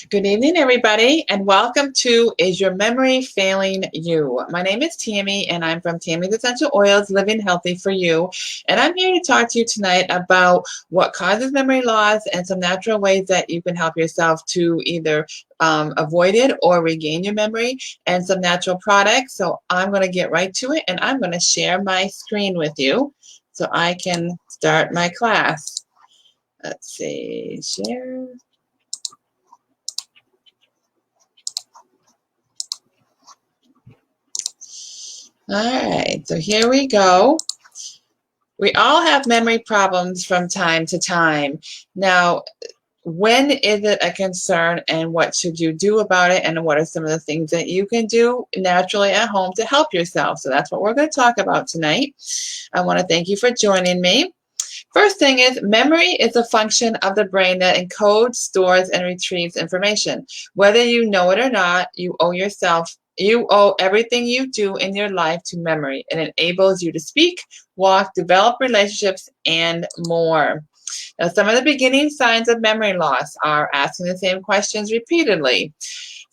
Good evening, everybody, and welcome to Is Your Memory Failing You? My name is Tammy, and I'm from Tammy's Essential Oils, Living Healthy for You. And I'm here to talk to you tonight about what causes memory loss and some natural ways that you can help yourself to either avoid it or regain your memory, and some natural products. So I'm going to get right to it, and I'm going to share my screen with you so I can start my class. Let's see, share. All right, so here we go. We all have memory problems from time to time. Now, when is it a concern and what should you do about it, and what are some of the things that you can do naturally at home to help yourself? So that's what we're going to talk about tonight. I want to thank you for joining me. First thing is, memory is a function of the brain that encodes, stores, and retrieves information. Whether you know it or not, you owe everything you do in your life to memory. It enables you to speak, walk, develop relationships, and more. Now, some of the beginning signs of memory loss are asking the same questions repeatedly,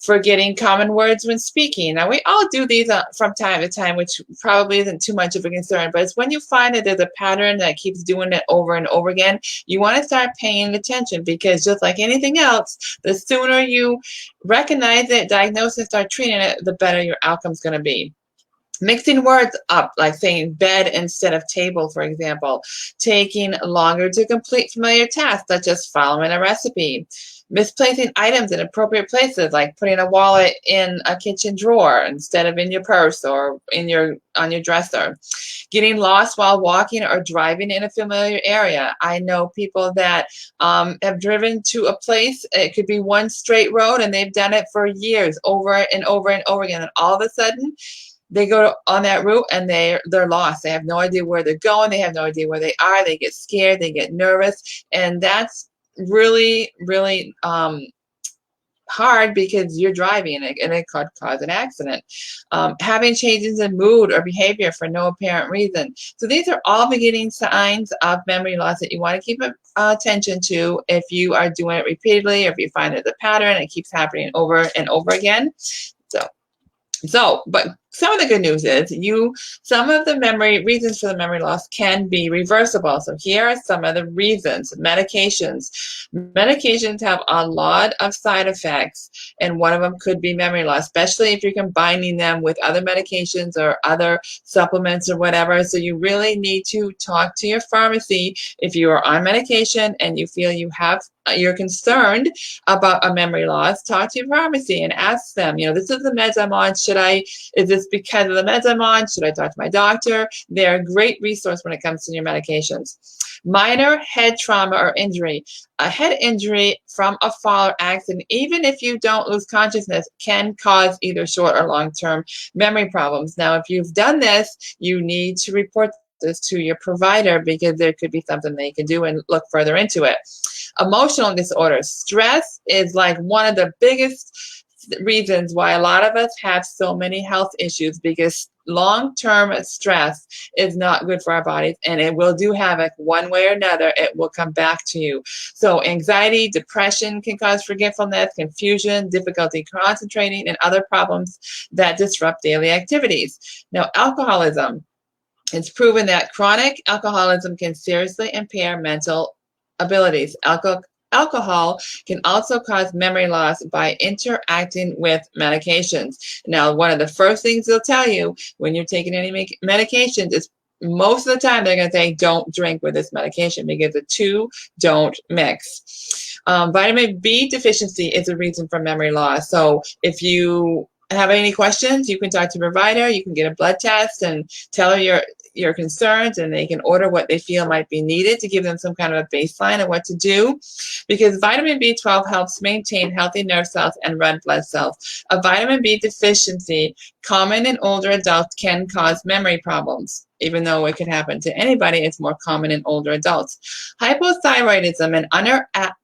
forgetting common words when speaking. Now, we all do these from time to time, which probably isn't too much of a concern, but it's when you find that there's a pattern that keeps doing it over and over again, you want to start paying attention, because just like anything else, the sooner you recognize it, diagnose it, start treating it, the better your outcome's going to be. Mixing words up, like saying bed instead of table, for example. Taking longer to complete familiar tasks, such as following a recipe. Misplacing items in appropriate places, like putting a wallet in a kitchen drawer instead of in your purse or on your dresser. Getting lost while walking or driving in a familiar area. I know people that have driven to a place, it could be one straight road, and they've done it for years, over and over and over again, and all of a sudden, they go on that route and they're lost. They have no idea where they're going. They have no idea where they are. They get scared. They get nervous. And that's really, really hard, because you're driving and it could cause an accident. Having changes in mood or behavior for no apparent reason. So these are all beginning signs of memory loss that you want to keep attention to if you are doing it repeatedly, or if you find there's a pattern, it keeps happening over and over again. But some of the good news is some of the reasons for the memory loss can be reversible. So here are some of the reasons. Medications. Medications have a lot of side effects, and one of them could be memory loss, especially if you're combining them with other medications or other supplements or whatever. So you really need to talk to your pharmacy if you are on medication and you feel you're concerned about a memory loss. Talk to your pharmacy and ask them, this is the meds I'm on. Is this because of the meds I'm on? Should I talk to my doctor? They're a great resource when it comes to your medications. Minor head trauma or injury. A head injury from a fall or accident, even if you don't lose consciousness, can cause either short or long-term memory problems. Now, if you've done this, you need to report this to your provider, because there could be something they can do and look further into it. Emotional disorders. Stress is like one of the biggest reasons why a lot of us have so many health issues, because long-term stress is not good for our bodies, and it will do havoc one way or another. It will come back to you. So anxiety, depression can cause forgetfulness, confusion, difficulty concentrating, and other problems that disrupt daily activities. Now, alcoholism. It's proven that chronic alcoholism can seriously impair mental abilities. Alcohol can also cause memory loss by interacting with medications. Now, one of the first things they'll tell you when you're taking any medications is, most of the time they're going to say, don't drink with this medication, because the two don't mix. Vitamin B deficiency is a reason for memory loss. So if you have any questions, you can talk to your provider. You can get a blood test and tell her your concerns, and they can order what they feel might be needed to give them some kind of a baseline of what to do, because vitamin B12 helps maintain healthy nerve cells and red blood cells. A vitamin B deficiency, common in older adults, can cause memory problems. even though it can happen to anybody, it's more common in older adults. Hypothyroidism and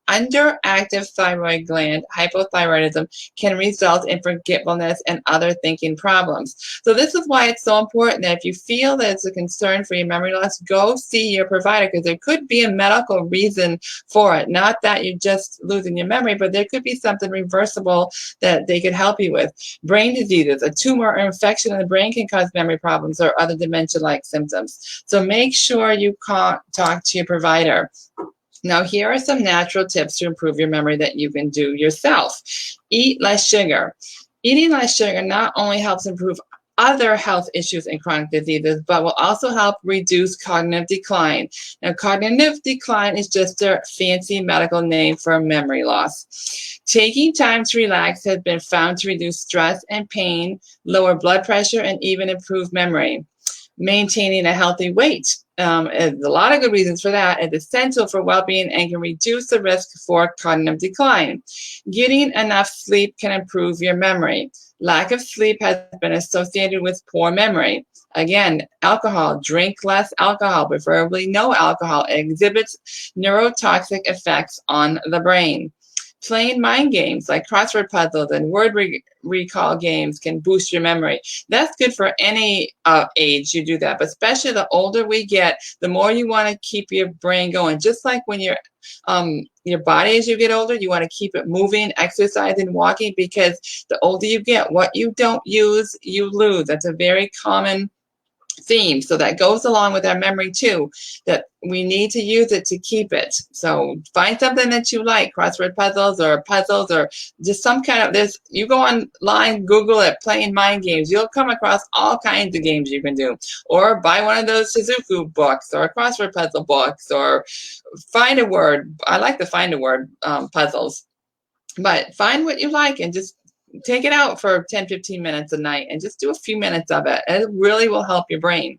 underactive thyroid gland hypothyroidism can result in forgetfulness and other thinking problems. So this is why it's so important that if you feel that it's a concern for your memory loss, go see your provider, because there could be a medical reason for it. Not that you're just losing your memory, but there could be something reversible that they could help you with. Brain diseases, a tumor or infection in the brain can cause memory problems or other dementia-like symptoms. So make sure you talk to your provider. Now, here are some natural tips to improve your memory that you can do yourself. Eat less sugar. Eating less sugar not only helps improve other health issues and chronic diseases, but will also help reduce cognitive decline. Now, cognitive decline is just a fancy medical name for memory loss. Taking time to relax has been found to reduce stress and pain, lower blood pressure, and even improve memory. Maintaining a healthy weight. There's a lot of good reasons for that. It's essential for well-being and can reduce the risk for cognitive decline. Getting enough sleep can improve your memory. Lack of sleep has been associated with poor memory. Again, alcohol. Drink less alcohol, preferably no alcohol. It exhibits neurotoxic effects on the brain. Playing mind games like crossword puzzles and word recall games can boost your memory. That's good for any age you do that, but especially the older we get, the more you want to keep your brain going. Just like when your body, as you get older, you want to keep it moving, exercising, walking, because the older you get, what you don't use, you lose. That's a very common theme. So that goes along with our memory too, that we need to use it to keep it. So find something that you like, crossword puzzles or just some kind of this. You go online, Google it, playing mind games. You'll come across all kinds of games you can do. Or buy one of those Sudoku books or crossword puzzle books, or find a word. I like the find a word puzzles. But find what you like and just take it out for 10-15 minutes a night and just do a few minutes of it. It really will help your brain.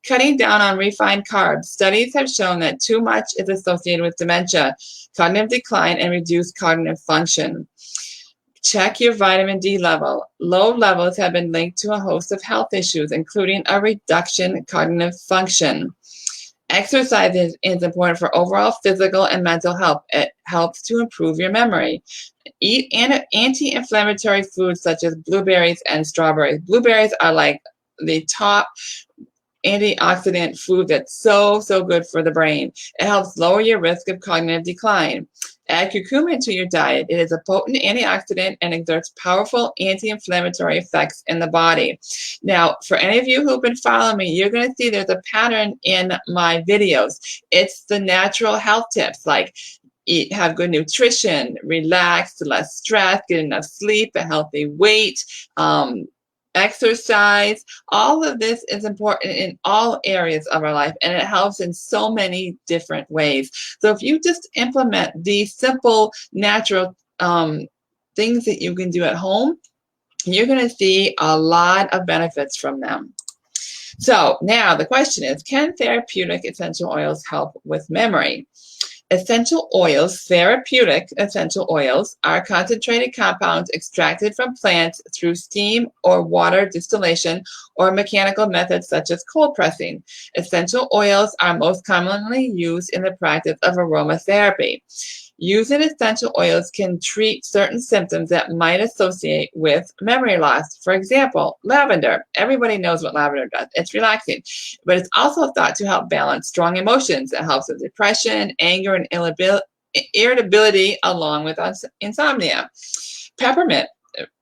Cutting down on refined carbs. Studies have shown that too much is associated with dementia, cognitive decline, and reduced cognitive function. Check your vitamin D level. Low levels have been linked to a host of health issues, including a reduction in cognitive function. Exercise is important for overall physical and mental health. It helps to improve your memory. Eat anti-inflammatory foods such as blueberries and strawberries. Blueberries are like the top antioxidant food that's so good for the brain. It helps lower your risk of cognitive decline. Add curcumin to your diet. It is a potent antioxidant and exerts powerful anti-inflammatory effects in the body. Now, for any of you who've been following me, you're going to see there's a pattern in my videos. It's the natural health tips, like eat, have good nutrition, relax, less stress, get enough sleep, a healthy weight, exercise. All of this is important in all areas of our life, and it helps in so many different ways. So if you just implement these simple, natural things that you can do at home, you're going to see a lot of benefits from them. So now the question is, can therapeutic essential oils help with memory? Essential oils, therapeutic essential oils, are concentrated compounds extracted from plants through steam or water distillation or mechanical methods such as cold pressing. Essential oils are most commonly used in the practice of aromatherapy. Using essential oils can treat certain symptoms that might associate with memory loss. For example, lavender. Everybody knows what lavender does. It's relaxing, but it's also thought to help balance strong emotions. It helps with depression, anger, and irritability, along with insomnia. Peppermint.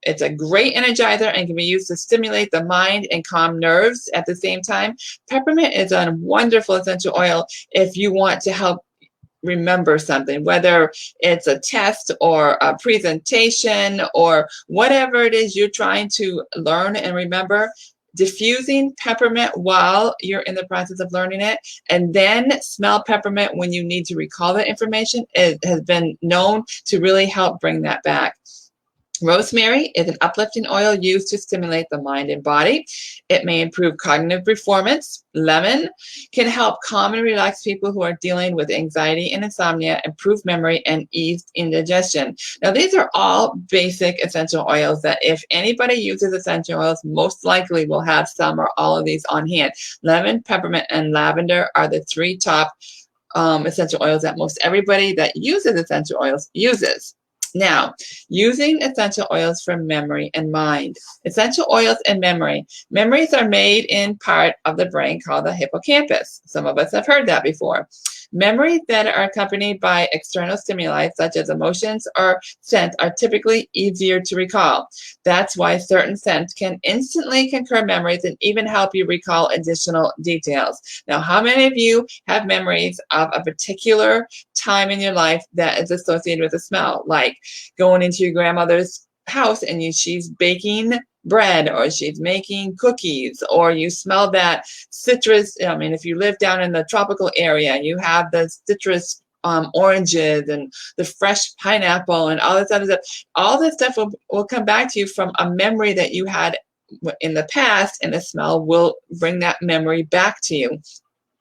It's a great energizer and can be used to stimulate the mind and calm nerves at the same time. Peppermint is a wonderful essential oil if you want to help remember something, whether it's a test or a presentation or whatever it is you're trying to learn and remember. Diffusing peppermint while you're in the process of learning it, and then smell peppermint when you need to recall that information, it has been known to really help bring that back. Rosemary is an uplifting oil used to stimulate the mind and body. It may improve cognitive performance. Lemon can help calm and relax people who are dealing with anxiety and insomnia, improve memory, and ease indigestion. Now, these are all basic essential oils that if anybody uses essential oils, most likely will have some or all of these on hand. Lemon, peppermint, and lavender are the three top essential oils that most everybody that uses essential oils uses. Now, using essential oils for memory and mind. Essential oils and memory. Memories are made in part of the brain called the hippocampus. Some of us have heard that before. Memories that are accompanied by external stimuli, such as emotions or scents, are typically easier to recall. That's why certain scents can instantly concur memories and even help you recall additional details. Now, how many of you have memories of a particular time in your life that is associated with a smell, like going into your grandmother's house and she's baking bread or she's making cookies, or you smell that citrus. I mean, if you live down in the tropical area, you have the citrus oranges and the fresh pineapple and all this other stuff. All this stuff will come back to you from a memory that you had in the past, and the smell will bring that memory back to you.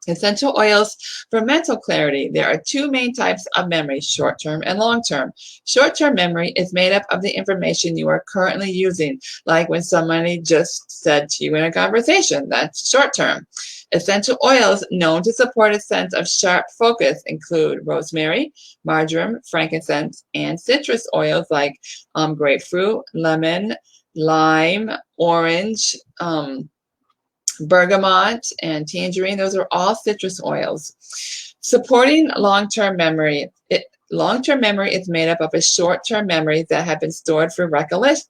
Essential oils for mental clarity. There are two main types of memory, short-term and long-term. Short-term memory is made up of the information you are currently using, like when somebody just said to you in a conversation. That's short-term. Essential oils known to support a sense of sharp focus include rosemary, marjoram, frankincense, and citrus oils like grapefruit, lemon, lime, orange, bergamot, and tangerine. Those are all citrus oils. Supporting long-term memory. Long-term memory is made up of a short-term memories that have been stored for recollection.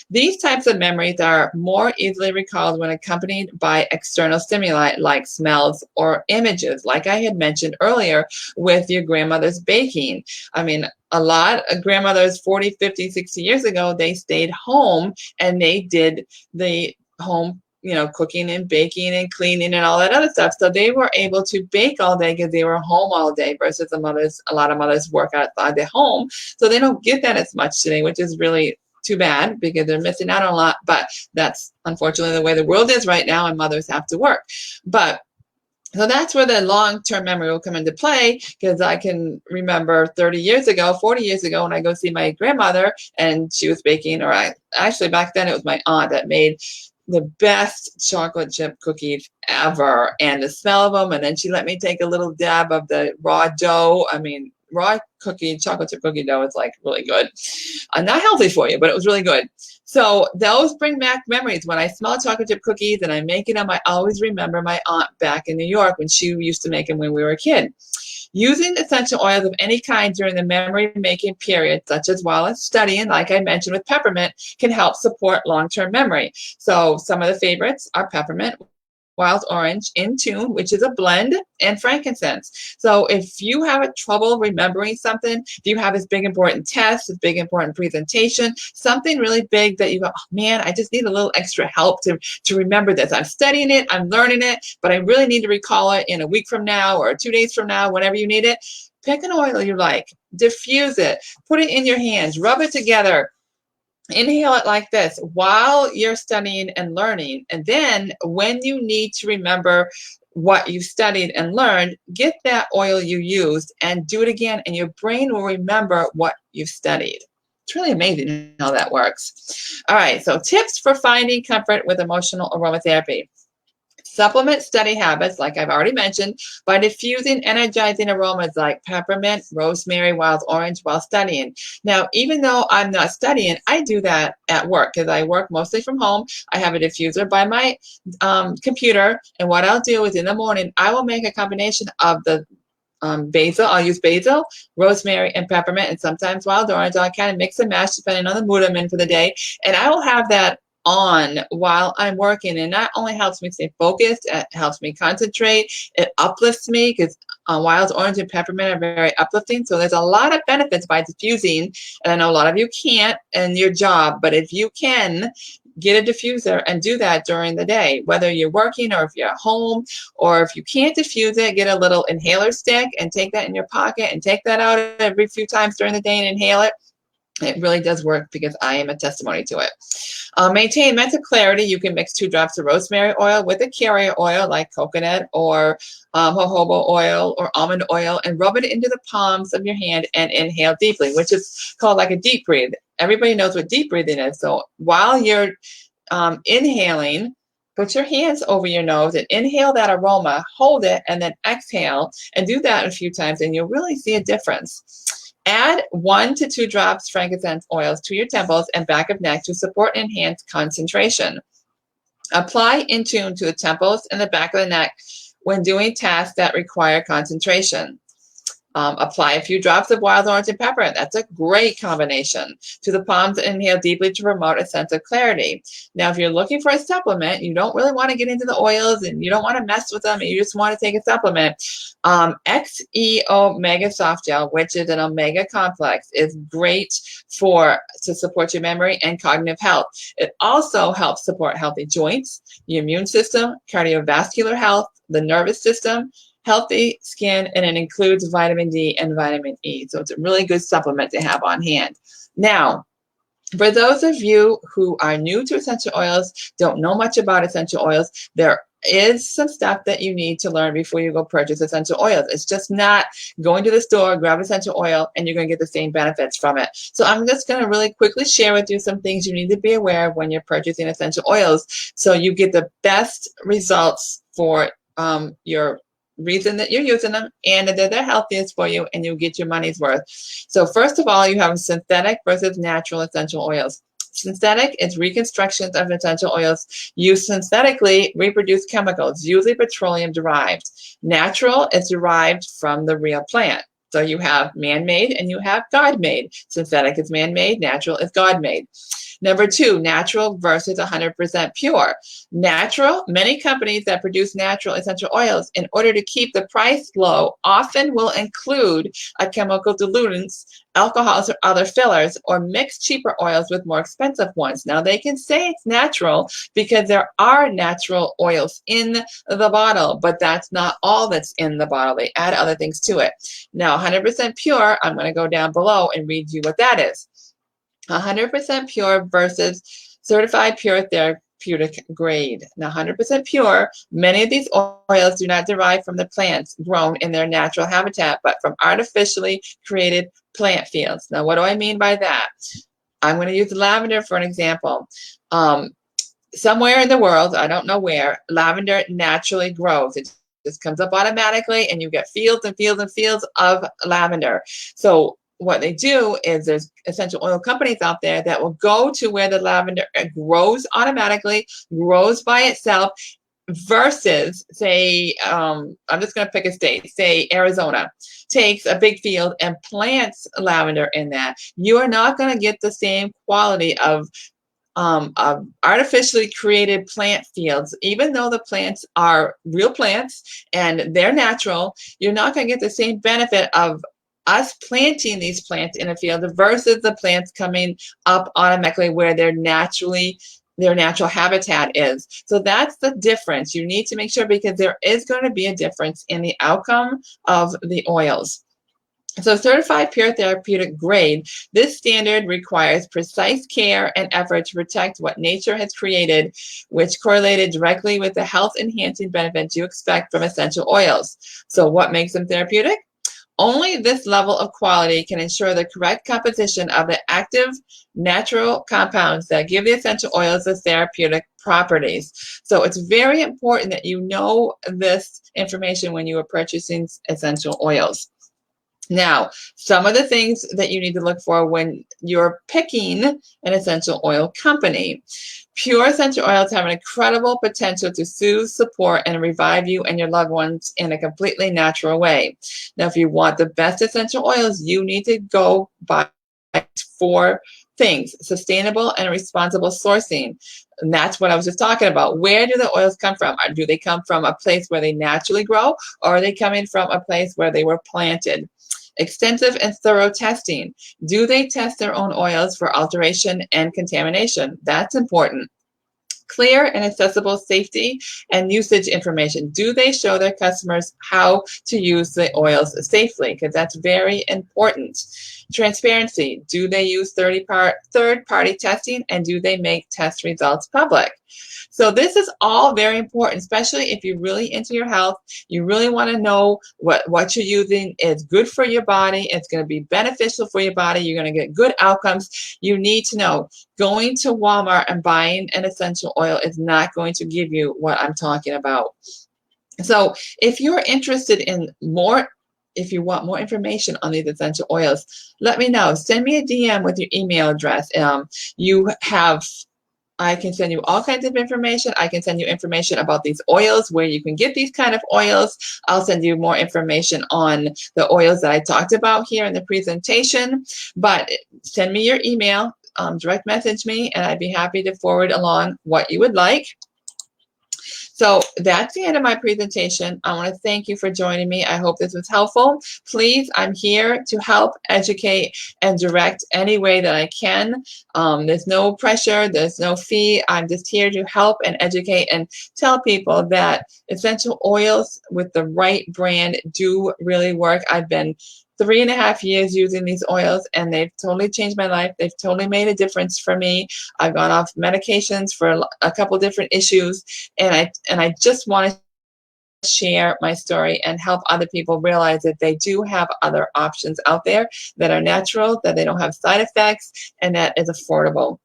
These types of memories are more easily recalled when accompanied by external stimuli like smells or images, like I had mentioned earlier with your grandmother's baking. I mean, a lot of grandmothers 40, 50, 60 years ago, they stayed home and they did the home, cooking and baking and cleaning and all that other stuff. So they were able to bake all day because they were home all day versus a lot of mothers work outside their home. So they don't get that as much today, which is really too bad because they're missing out on a lot. But that's unfortunately the way the world is right now, and mothers have to work. So that's where the long-term memory will come into play, because I can remember 30 years ago, 40 years ago, when I go see my grandmother and she was baking, or actually back then it was my aunt that made the best chocolate chip cookies ever, and the smell of them. And then she let me take a little dab of the raw dough. I mean, raw chocolate chip cookie dough is like really good. Not healthy for you, but it was really good. So those bring back memories. When I smell chocolate chip cookies and I'm making them, I always remember my aunt back in New York when she used to make them when we were a kid. Using essential oils of any kind during the memory-making period, such as while studying, like I mentioned with peppermint, can help support long-term memory. So some of the favorites are peppermint, wild orange, in tune, which is a blend, and frankincense. So if you have trouble remembering something, if you have this big important test, this big important presentation, something really big that you go, oh man, I just need a little extra help to remember this. I'm studying it, I'm learning it, but I really need to recall it in a week from now or 2 days from now, whenever you need it. Pick an oil you like, diffuse it, put it in your hands, rub it together. Inhale it like this while you're studying and learning. And then when you need to remember what you studied and learned, get that oil you used and do it again, and your brain will remember what you've studied. It's really amazing how that works. All right, so tips for finding comfort with emotional aromatherapy. Supplement study habits, like I've already mentioned, by diffusing energizing aromas like peppermint, rosemary, wild orange while studying. Now, even though I'm not studying, I do that at work because I work mostly from home. I have a diffuser by my computer, and what I'll do is in the morning, I will make a combination of the basil. I'll use basil, rosemary, and peppermint, and sometimes wild orange. I'll kind of mix and match depending on the mood I'm in for the day, and I will have that on while I'm working, and not only helps me stay focused, it helps me concentrate, it uplifts me because wild orange and peppermint are very uplifting. So there's a lot of benefits by diffusing, and I know a lot of you can't in your job, but if you can, get a diffuser and do that during the day, whether you're working or if you're at home, or if you can't diffuse it, get a little inhaler stick and take that in your pocket and take that out every few times during the day and inhale it. It really does work because I am a testimony to it. Maintain mental clarity. You can mix 2 drops of rosemary oil with a carrier oil like coconut or jojoba oil or almond oil and rub it into the palms of your hand and inhale deeply, which is called like a deep breathe. Everybody knows what deep breathing is. So while you're inhaling, put your hands over your nose and inhale that aroma, hold it, and then exhale, and do that a few times, and you'll really see a difference. Add 1 to 2 drops frankincense oils to your temples and back of neck to support and enhance concentration. Apply in tune to the temples and the back of the neck when doing tasks that require concentration. Apply a few drops of wild orange and pepper. That's a great combination to the palms and inhale deeply to promote a sense of clarity. Now, if you're looking for a supplement, you don't really want to get into the oils and you don't want to mess with them and you just want to take a supplement, XE Omega Soft Gel, which is an omega complex, is great to support your memory and cognitive health. It also helps support healthy joints, the immune system, cardiovascular health, the nervous system, healthy skin, and it includes vitamin D and vitamin E. So it's a really good supplement to have on hand. Now, for those of you who are new to essential oils, don't know much about essential oils, there is some stuff that you need to learn before you go purchase essential oils. It's just not going to the store, grab essential oil, and you're going to get the same benefits from it. So I'm just going to really quickly share with you some things you need to be aware of when you're purchasing essential oils so you get the best results for your reason that you're using them and that they're the healthiest for you and you get your money's worth. So first of all, you have synthetic versus natural essential oils. Synthetic is reconstructions of essential oils used synthetically reproduced chemicals, usually petroleum derived. Natural is derived from the real plant. So you have man-made and you have God-made. Synthetic is man-made, natural is God-made. Number 2, natural versus 100% pure. Natural, many companies that produce natural essential oils, in order to keep the price low, often will include a chemical diluents, alcohols or other fillers, or mix cheaper oils with more expensive ones. Now, they can say it's natural because there are natural oils in the bottle, but that's not all that's in the bottle. They add other things to it. Now, 100% pure, I'm going to go down below and read you what that is. 100% pure versus certified pure therapeutic grade. Now, 100% pure, many of these oils do not derive from the plants grown in their natural habitat, but from artificially created plant fields. Now, what do I mean by that? I'm going to use lavender for an example. Somewhere in the world, I don't know where, lavender naturally grows. It just comes up automatically, and you get fields and fields and fields of lavender. So what they do is there's essential oil companies out there that will go to where the lavender grows automatically, grows by itself, versus, say, I'm just going to pick a state, say Arizona, takes a big field and plants lavender in that. You are not going to get the same quality of artificially created plant fields. Even though the plants are real plants and they're natural, you're not going to get the same benefit of us planting these plants in a field versus the plants coming up automatically where their natural habitat is. So that's the difference. You need to make sure, because there is going to be a difference in the outcome of the oils. So certified pure therapeutic grade, this standard requires precise care and effort to protect what nature has created, which correlated directly with the health enhancing benefits you expect from essential oils. So what makes them therapeutic? Only this level of quality can ensure the correct composition of the active natural compounds that give the essential oils the therapeutic properties. So it's very important that you know this information when you are purchasing essential oils. Now, some of the things that you need to look for when you're picking an essential oil company. Pure essential oils have an incredible potential to soothe, support, and revive you and your loved ones in a completely natural way. Now, if you want the best essential oils, you need to go by 4 things: sustainable and responsible sourcing. And that's what I was just talking about. Where do the oils come from? Do they come from a place where they naturally grow, or are they coming from a place where they were planted? Extensive and thorough testing. Do they test their own oils for alteration and contamination? That's important. Clear and accessible safety and usage information. Do they show their customers how to use the oils safely? Because that's very important. Transparency. Do they use third-party testing, and do they make test results public? So this is all very important, especially if you're really into your health. You really want to know what you're using is good for your body. It's going to be beneficial for your body. You're going to get good outcomes. You need to know. Going to Walmart and buying an essential oil is not going to give you what I'm talking about. So if you're interested in more, if you want more information on these essential oils, let me know. Send me a DM with your email address. I can send you all kinds of information. I can send you information about these oils, where you can get these kind of oils. I'll send you more information on the oils that I talked about here in the presentation. But send me your email, direct message me, and I'd be happy to forward along what you would like. So that's the end of my presentation. I want to thank you for joining me. I hope this was helpful. Please, I'm here to help, educate, and direct any way that I can. There's no pressure. There's no fee. I'm just here to help and educate and tell people that essential oils with the right brand do really work. I've been 3.5 years using these oils, and they've totally changed my life. They've totally made a difference for me. I've gone off medications for a couple different issues, and I just want to share my story and help other people realize that they do have other options out there that are natural, that they don't have side effects, and that is affordable.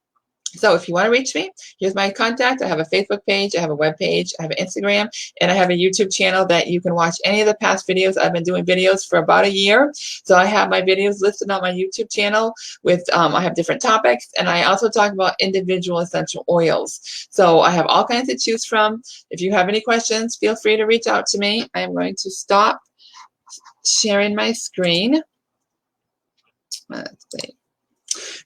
So if you want to reach me, here's my contact. I have a Facebook page, I have a web page, I have an Instagram, and I have a YouTube channel that you can watch any of the past videos. I've been doing videos for about a year. So I have my videos listed on my YouTube channel with, I have different topics, and I also talk about individual essential oils. So I have all kinds to choose from. If you have any questions, feel free to reach out to me. I am going to stop sharing my screen. Let's see.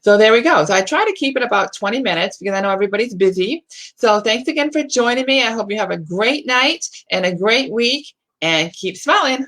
So there we go. So I try to keep it about 20 minutes because I know everybody's busy. So thanks again for joining me. I hope you have a great night and a great week, and keep smiling.